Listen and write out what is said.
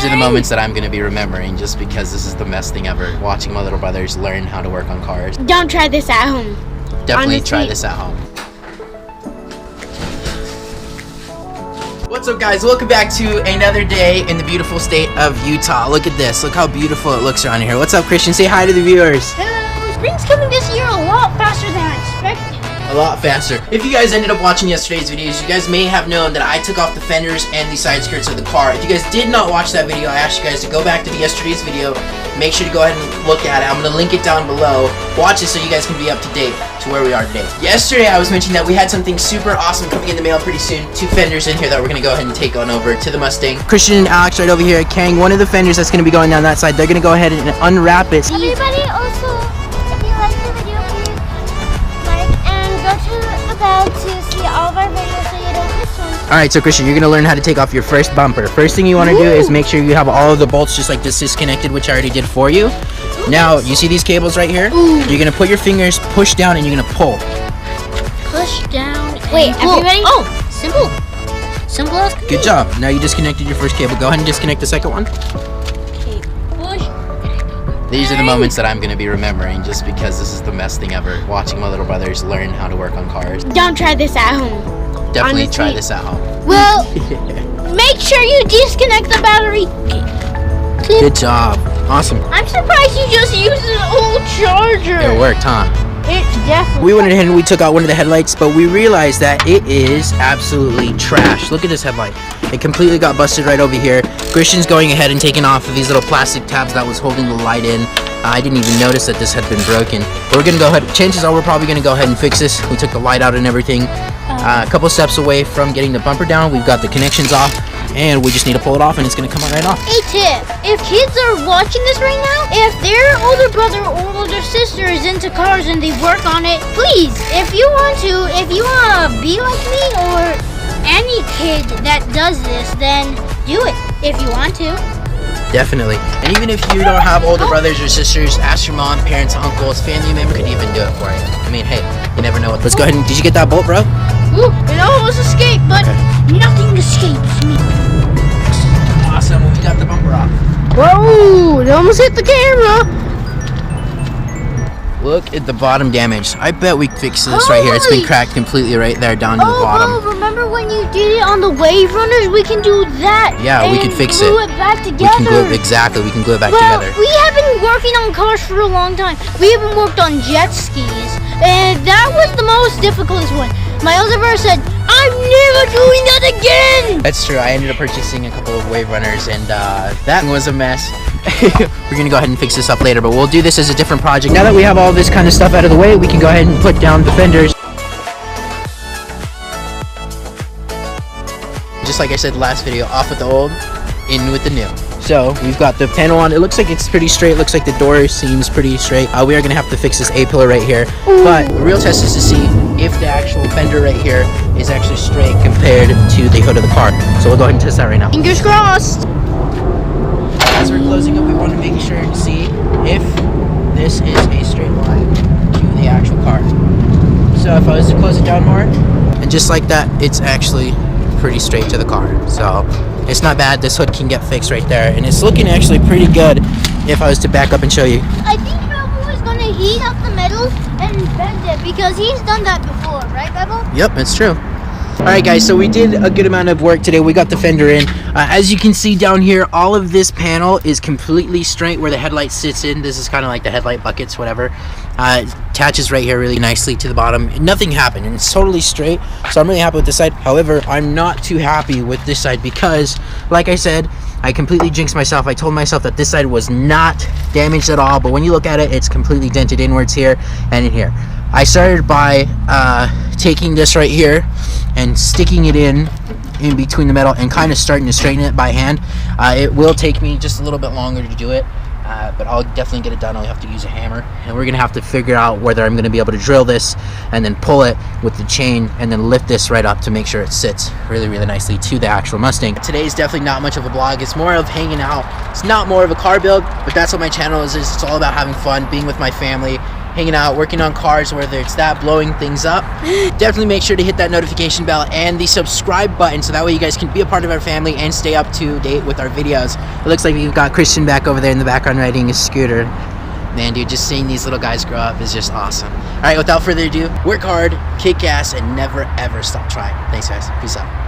These are the moments that I'm going to be remembering just because this is the best thing ever. Watching my little brothers learn how to work on cars. Don't try this at home. Definitely Honestly. try this at home. What's up, guys? Welcome back to another day in the beautiful state of Utah. Look at this. Look how beautiful it looks around here. What's up, Christian? Say hi to the viewers. Hello. Spring's coming this year a lot faster than I expected. A lot faster. If you guys ended up watching yesterday's videos, you guys may have known that I took off the fenders and the side skirts of the car. If you guys did not watch that video, I asked you guys to go back to yesterday's video. Make sure to go ahead and look at it. I'm going to link it down below. Watch it so you guys can be up to date to where we are today. Yesterday, I was mentioning that we had something super awesome coming in the mail pretty soon. 2 fenders in here that we're going to go ahead and take on over to the Mustang. Christian and Alex right over here carrying one of the fenders that's going to be going down that side. They're going to go ahead and unwrap it. Everybody also, if you like the video, please like and go to the bell to see all of our videos so you don't miss one. Alright, so Christian, you're going to learn how to take off your first bumper. First thing you want to do is make sure you have all of the bolts just like this disconnected, which I already did for you. Now, you see these cables right here? You're going to put your fingers, push down, and you're going to pull. Push down and Wait, pull. everybody? Oh, simple. Simple as can be. Good job. Now you disconnected your first cable. Go ahead and disconnect the second one. Okay, push. These are the moments that I'm going to be remembering just because this is the best thing ever. Watching my little brothers learn how to work on cars. Don't try this at home. Definitely Honestly. try this at home. Well, make sure you disconnect the battery. Good job. Awesome. I'm surprised you just used an old charger. It worked, huh? It definitely. We went ahead and we took out one of the headlights, but we realized that it is absolutely trash. Look at this headlight. It completely got busted right over here. Christian's going ahead and taking off of these little plastic tabs that was holding the light in. I didn't even notice that this had been broken. But we're going to go ahead. Chances are we're probably going to go ahead and fix this. We took the light out and everything. A couple steps away from getting the bumper down. We've got the connections off. And we just need to pull it off and it's going to come out right off. Hey, tip. If kids are watching this right now, if their older brother or older sister is into cars and they work on it, please, if you want to be like me or any kid that does this, then do it if you want to. Definitely. And even if you don't have older brothers or sisters, ask your mom, parents, uncles, family member could even do it for you. I mean, hey, you never know. Let's go ahead and, did you get that bolt, bro? Ooh, it almost escaped, but nothing escapes me. Awesome, we got the bumper off. Whoa, it almost hit the camera. Look at the bottom damage. I bet we fixed this right here. It's been cracked completely right there down to the bottom. Oh, remember when you did it on the Wave Runners? We can do that. Yeah, we can fix it. Glue it back together. We can glue it, exactly, we can glue it back Well, together. we have been working on cars for a long time. We even worked on jet skis, and that was the most difficult one. My older brother said, I'm never doing that again! That's true. I ended up purchasing a couple of Wave Runners, and that was a mess. We're going to go ahead and fix this up later, but we'll do this as a different project. Now that we have all this kind of stuff out of the way, we can go ahead and put down the fenders. Just like I said last video, off with the old, in with the new. So we've got the panel on. It looks like it's pretty straight. Looks like the door seems pretty straight. We are going to have to fix this A-pillar right here. But the real test is to see if the actual fender right here is actually straight compared to the hood of the car. So we'll go ahead and test that right now. Fingers crossed. As we're closing up, we want to make sure to see if this is a straight line to the actual car. So if I was to close it down more, and just like that, it's actually pretty straight to the car. So it's not bad. This hood can get fixed right there, and it's looking actually pretty good if I was to back up and show you. I think Bebo is going to heat up the metal and bend it because he's done that before, right, Bebo? Yep, it's true. Alright guys, so we did a good amount of work today. We got the fender in. As you can see down here, all of this panel is completely straight where the headlight sits in. This is kind of like the headlight buckets, whatever. It attaches right here really nicely to the bottom. Nothing happened and it's totally straight. So I'm really happy with this side. However, I'm not too happy with this side because, like I said, I completely jinxed myself. I told myself that this side was not damaged at all, but when you look at it, it's completely dented inwards here and in here. I started by taking this right here and sticking it in between the metal and kind of starting to straighten it by hand. It will take me just a little bit longer to do it, but I'll definitely get it done. I'll have to use a hammer, and we're gonna have to figure out whether I'm gonna be able to drill this and then pull it with the chain and then lift this right up to make sure it sits really nicely to the actual Mustang. Today's definitely not much of a vlog. It's more of hanging out. It's not more of a car build, but that's what my channel is. It's all about having fun, being with my family, hanging out, working on cars, whether it's that, blowing things up. Definitely make sure to hit that notification bell and the subscribe button so that way you guys can be a part of our family and stay up to date with our videos. It looks like we've got Christian back over there in the background riding his scooter. Man, dude, just seeing these little guys grow up is just awesome. All right, without further ado, work hard, kick ass, and never ever stop trying. Thanks, guys. Peace out.